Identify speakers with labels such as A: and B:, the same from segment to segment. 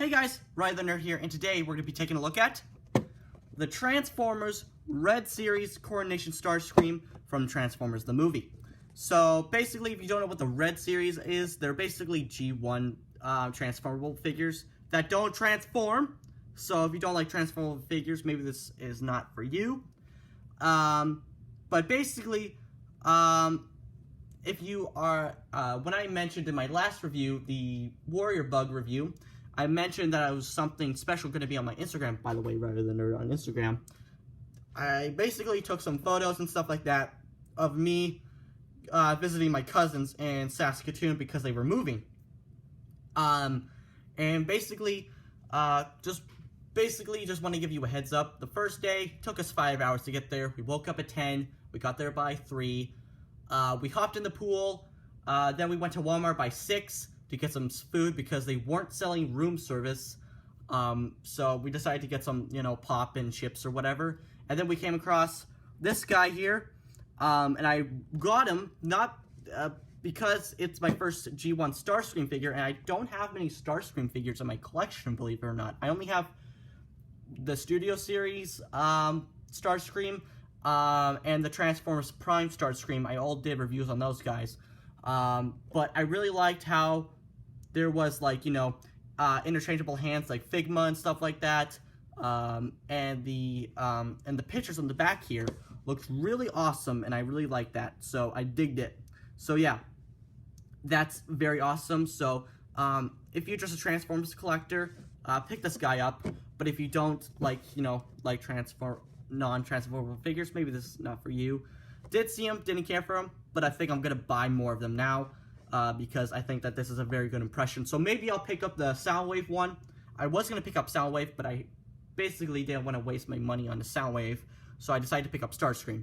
A: Hey guys, R.E.D the Nerd here, and today we're going to be taking a look at the Transformers R.E.D series Coronation Starscream from Transformers the movie. So basically, if you don't know what the R.E.D series is, they're basically G1 transformable figures that don't transform. So if you don't like transformable figures, maybe this is not for you. But basically, if you are, when I mentioned in my last review, the Warrior Bug review, I mentioned that I was something special going to be on my Instagram, by the way, R.E.D the Nerd on Instagram. I basically took some photos and stuff like that of me visiting my cousins in Saskatoon because they were moving. And basically, just want to give you a heads up. The first day took us 5 hours to get there. We woke up at 10. We got there by 3. We hopped in the pool. Then we went to Walmart by 6 to get some food because they weren't selling room service. So we decided to get some, pop and chips or whatever. And then we came across this guy here. And I got him not because it's my first G1 Starscream figure, and I don't have many Starscream figures in my collection, believe it or not. I only have the Studio Series Starscream and the Transformers Prime Starscream. I all did reviews on those guys. But I really liked how there was, interchangeable hands like Figma and stuff like that. And the pictures on the back here looked really awesome, and I really liked that. So I digged it. So yeah, that's very awesome. So if you're just a Transformers collector, pick this guy up. But if you don't like non-transformable figures, maybe this is not for you. Did see him, didn't care for him, but I think I'm gonna buy more of them now because I think that this is a very good impression. So maybe I'll pick up the Soundwave one. I was gonna pick up Soundwave, but I basically didn't want to waste my money on the Soundwave, so I decided to pick up Starscream.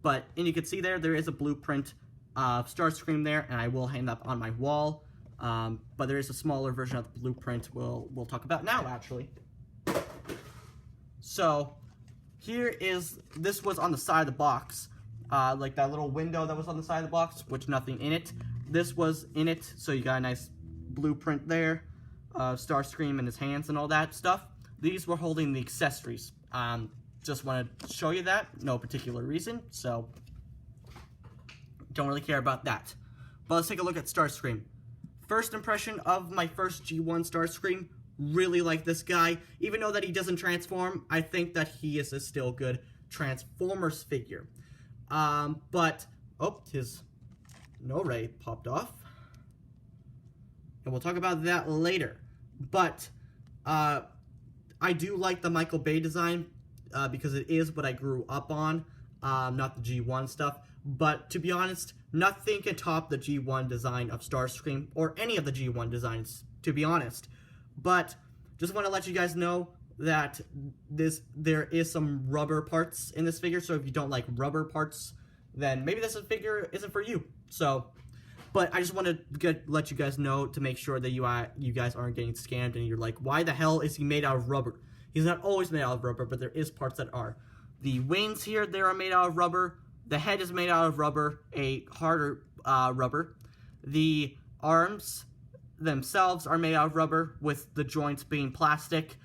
A: And you can see there is a blueprint of Starscream there, and I will hang that on my wall. But there is a smaller version of the blueprint we'll talk about now, actually. So this was on the side of the box. Like that little window that was on the side of the box, which nothing in it. This was in it, so you got a nice blueprint there. Starscream and his hands and all that stuff. These were holding the accessories. Just wanted to show you that. No particular reason, so don't really care about that. But let's take a look at Starscream. First impression of my first G1 Starscream. Really like this guy. Even though that he doesn't transform, I think that he is a still good Transformers figure. His no-ray popped off. And we'll talk about that later. But, I do like the Michael Bay design, because it is what I grew up on, not the G1 stuff. But, to be honest, nothing can top the G1 design of Starscream, or any of the G1 designs, to be honest. But, just want to let you guys know that there is some rubber parts in this figure, so if you don't like rubber parts, then maybe this figure isn't for you. So, but I just want to let you guys know to make sure that you guys aren't getting scammed and you're like, why the hell is he made out of rubber? He's not always made out of rubber, but there is parts that are. The wings here, they are made out of rubber. The head is made out of rubber, a harder rubber. The arms themselves are made out of rubber, with the joints being plastic.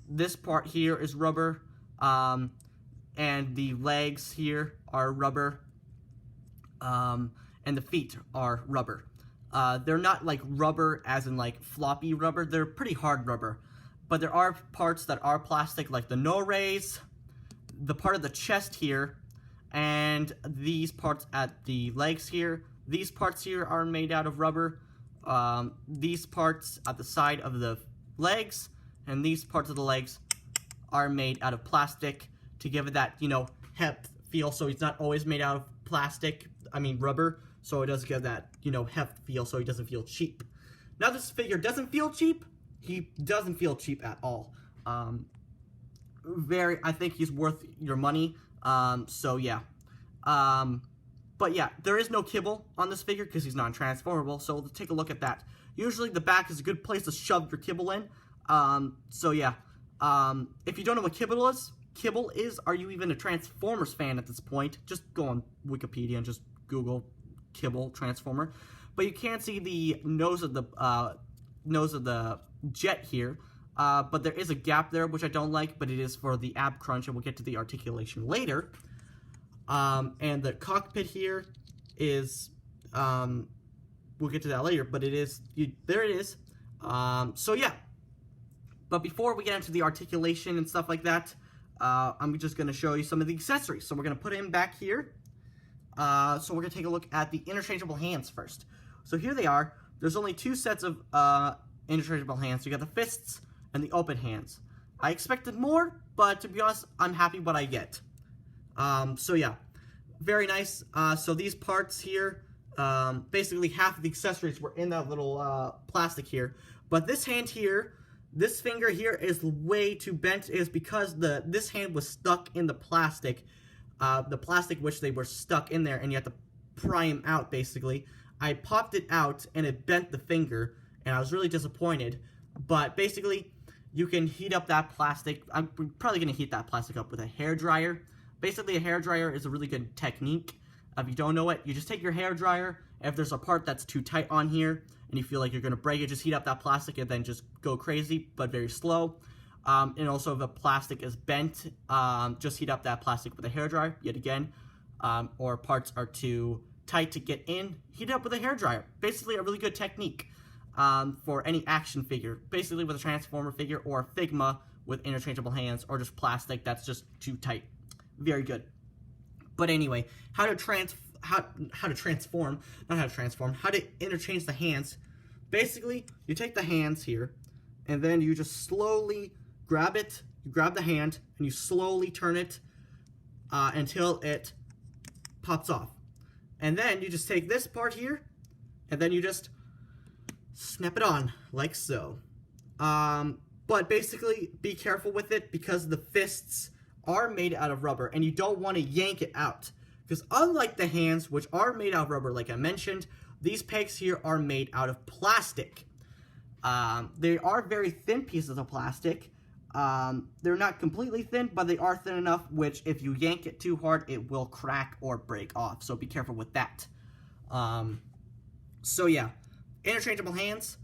A: This part here is rubber, and the legs here are rubber, and the feet are rubber. They're not like rubber as in like floppy rubber, they're pretty hard rubber. But there are parts that are plastic, like the no-rays, the part of the chest here, and these parts at the legs here. These parts here are made out of rubber. These parts at the side of the legs, and these parts of the legs are made out of plastic to give it that, heft feel. So it's not always made out of rubber. So it does give that, heft feel, so he doesn't feel cheap. Now this figure doesn't feel cheap. He doesn't feel cheap at all. I think he's worth your money. So yeah. But yeah, there is no kibble on this figure because he's non-transformable, so let's take a look at that. Usually the back is a good place to shove your kibble in. So yeah. If you don't know what kibble is, are you even a Transformers fan at this point? Just go on Wikipedia and just Google kibble Transformer. But you can't see the nose of the nose of the jet here. But there is a gap there, which I don't like, but it is for the ab crunch, and we'll get to the articulation later. And the cockpit here is, we'll get to that later, but it is, there it is. So yeah. But before we get into the articulation and stuff like that, I'm just going to show you some of the accessories. So we're going to put him back here. So we're going to take a look at the interchangeable hands first. So here they are. There's only 2 sets of interchangeable hands. You got the fists and the open hands. I expected more, but to be honest, I'm happy what I get. So yeah, very nice. So these parts here, basically half of the accessories were in that little plastic here. But this hand here, this finger here is way too bent. Is because this hand was stuck in the plastic which they were stuck in there, and you have to pry them out basically. I popped it out and it bent the finger, and I was really disappointed. But basically, you can heat up that plastic. I'm probably going to heat that plastic up with a hairdryer. Basically, a hairdryer is a really good technique. If you don't know it, you just take your hairdryer. If there's a part that's too tight on here and you feel like you're going to break it, just heat up that plastic and then just go crazy, but very slow. And also, if the plastic is bent, just heat up that plastic with a hairdryer, yet again. Or parts are too tight to get in, heat it up with a hairdryer. Basically, a really good technique for any action figure. Basically, with a Transformer figure or a Figma with interchangeable hands, or just plastic that's just too tight. Very good. But anyway, how to interchange the hands. Basically, you take the hands here, and then you just slowly grab it. You grab the hand, and you slowly turn it until it pops off. And then you just take this part here, and then you just snap it on, like so. But basically, be careful with it, because the fists are made out of rubber, and you don't want to yank it out. Because unlike the hands, which are made out of rubber, like I mentioned, these pegs here are made out of plastic. They are very thin pieces of plastic. They're not completely thin, but they are thin enough, which if you yank it too hard, it will crack or break off. So be careful with that. So yeah, interchangeable hands.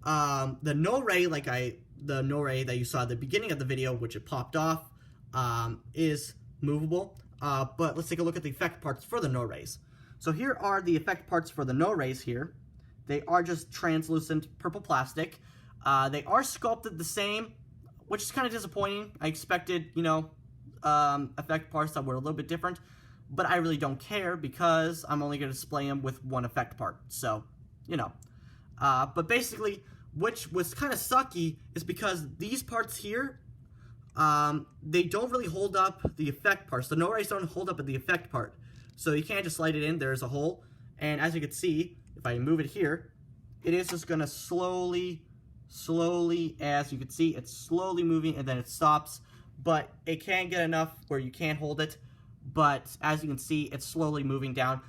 A: The no-ray, the no-ray that you saw at the beginning of the video, which it popped off, is movable. But let's take a look at the effect parts for the no-rays. So here are the effect parts for the no-rays here. They are just translucent purple plastic. They are sculpted the same, which is kind of disappointing. I expected, effect parts that were a little bit different, but I really don't care, because I'm only going to display them with one effect part. So, but basically, which was kind of sucky, is because these parts here, they don't really hold up the effect parts. The no-rays don't hold up at the effect part. So you can't just slide it in. There's a hole. And as you can see, if I move it here, it is just going to slowly, as you can see, it's slowly moving, and then it stops. But it can't get enough where you can't hold it. But as you can see, it's slowly moving down.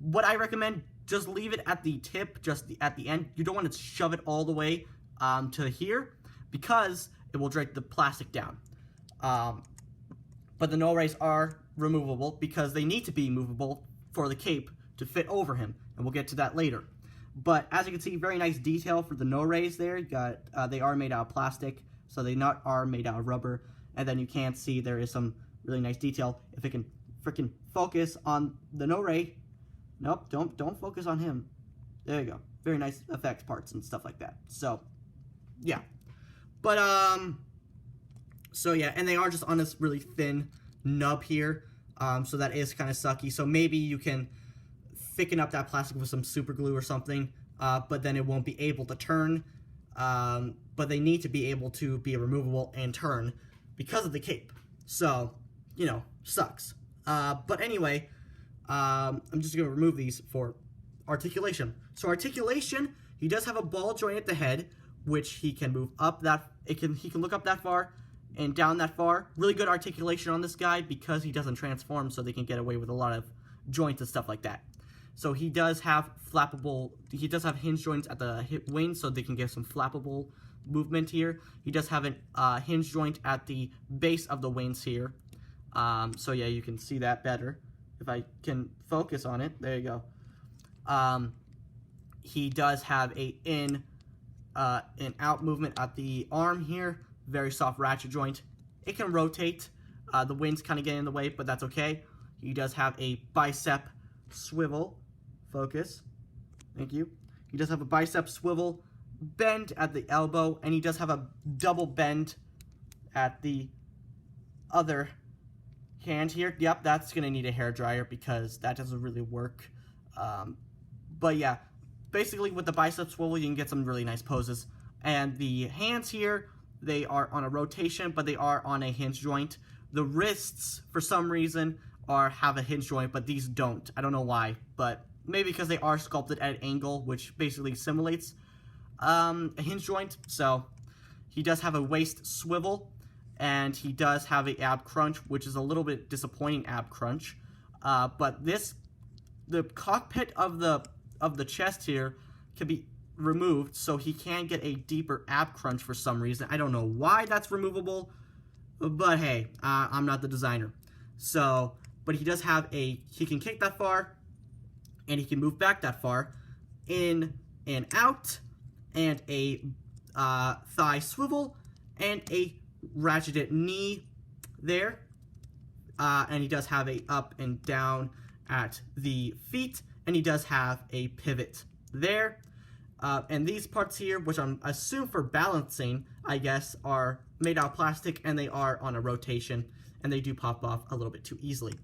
A: What I recommend, just leave it at the tip, at the end. You don't want to shove it all the way to here, because it will break the plastic down. But the no-rays are removable, because they need to be movable for the cape to fit over him, and we'll get to that later. But as you can see, very nice detail for the no-rays there. You got they are made out of plastic, so they are made out of rubber. And then you can see there is some really nice detail. If it can freaking focus on the no-ray. Nope, don't focus on him. There you go. Very nice effects parts and stuff like that. So, yeah. But, so yeah, and they are just on this really thin nub here. So that is kind of sucky. So maybe you can thicken up that plastic with some super glue or something, but then it won't be able to turn. But they need to be able to be removable and turn because of the cape. So, sucks. But anyway, I'm just going to remove these for articulation. So articulation, he does have a ball joint at the head, which he can move up he can look up that far and down that far. Really good articulation on this guy, because he doesn't transform, so they can get away with a lot of joints and stuff like that. So he does have hinge joints at the hip wings, so they can get some flappable movement here. He does have a hinge joint at the base of the wings here. So yeah, you can see that better. If I can focus on it, there you go. He does have a an out movement at the arm here. Very soft ratchet joint. It can rotate. The wind's kind of getting in the way, but that's okay. He does have a bicep swivel. Focus. Thank you. He does have a bicep swivel bend at the elbow, and he does have a double bend at the other hand here. Yep, that's going to need a hairdryer because that doesn't really work. But yeah, basically with the bicep swivel, you can get some really nice poses. And the hands here, they are on a rotation, but they are on a hinge joint. The wrists, for some reason, have a hinge joint, but these don't. I don't know why, but maybe because they are sculpted at an angle, which basically simulates a hinge joint. So he does have a waist swivel, and he does have a ab crunch, which is a little bit disappointing ab crunch. But the cockpit of the chest here can be removed, so he can get a deeper ab crunch for some reason. I don't know why that's removable, but hey, I'm not the designer. So, but he does have he can kick that far, and he can move back that far, in and out, and a thigh swivel, and a ratcheted knee there. And he does have a up and down at the feet, and he does have a pivot there. And these parts here, which I'm assume for balancing, I guess, are made out of plastic, and they are on a rotation, and they do pop off a little bit too easily.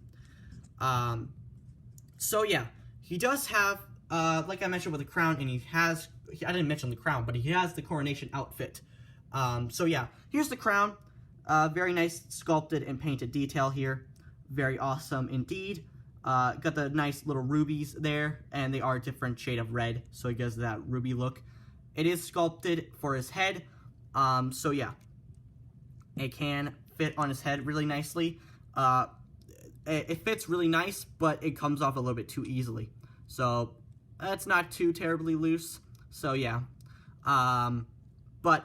A: So yeah, he does have, like I mentioned with the crown, and I didn't mention the crown, but he has the Coronation Outfit. So yeah, here's the crown. Very nice sculpted and painted detail here. Very awesome indeed. Got the nice little rubies there, and they are a different shade of red, so it gives that ruby look. It is sculpted for his head, so yeah, it can fit on his head really nicely. It fits really nice, but it comes off a little bit too easily, so it's not too terribly loose, so yeah. But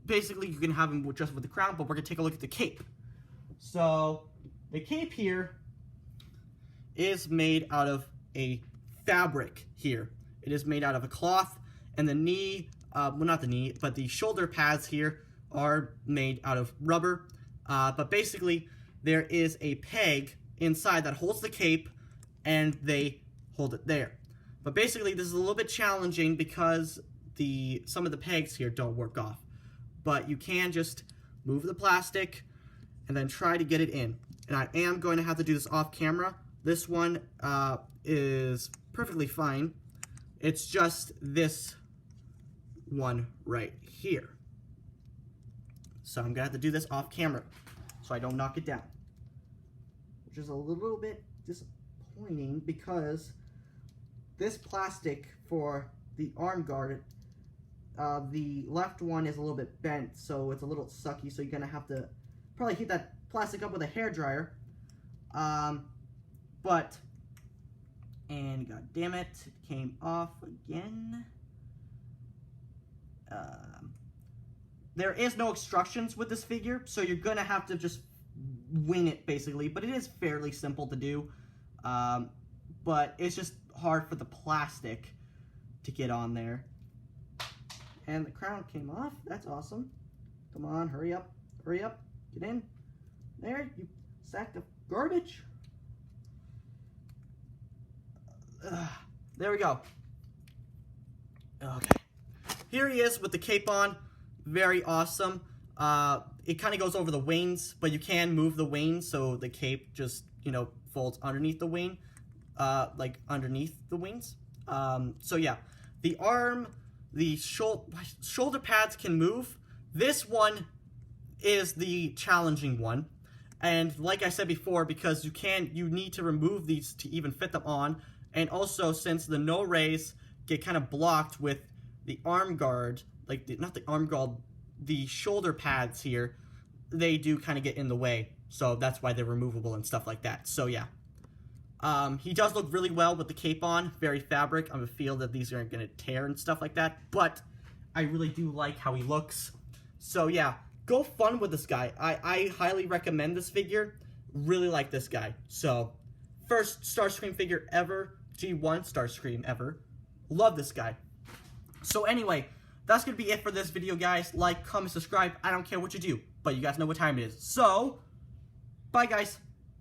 A: basically, you can have him just with the crown, but we're going to take a look at the cape. So, the cape here is made out of a fabric here. It is made out of a cloth, and the knee, well, not the knee, but the shoulder pads here are made out of rubber. But basically, there is a peg inside that holds the cape, and they hold it there. But basically, this is a little bit challenging because some of the pegs here don't work off. But you can just move the plastic and then try to get it in. And I am going to have to do this off camera. This one is perfectly fine. It's just this one right here. So I'm going to have to do this off camera so I don't knock it down. Which is a little bit disappointing because this plastic for the arm guard, the left one is a little bit bent, so it's a little sucky, so you're going to have to probably heat that plastic up with a hairdryer. And god damn it, it came off again. There is no instructions with this figure, so you're going to have to just wing it, basically. But it is fairly simple to do. But it's just hard for the plastic to get on there. And the crown came off. That's awesome. Come on, hurry up. Hurry up. Get in. There, you sack of garbage. There we go. Okay. Here he is with the cape on. Very awesome. It kind of goes over the wings, but you can move the wings so the cape just, folds underneath the wing. Like underneath the wings. So yeah. The arm, the shoulder pads can move. This one is the challenging one. And like I said before, because you need to remove these to even fit them on. And also, since the no rays get kind of blocked with the arm guard, not the arm guard, the shoulder pads here, they do kind of get in the way. So that's why they're removable and stuff like that. So yeah. He does look really well with the cape on, very fabric. I feel that these aren't going to tear and stuff like that. But I really do like how he looks. So yeah, go fun with this guy. I highly recommend this figure. Really like this guy. So, first Starscream figure ever. G1 Starscream ever. Love this guy. So anyway, that's going to be it for this video, guys. Like, comment, subscribe. I don't care what you do, but you guys know what time it is. So, bye, guys.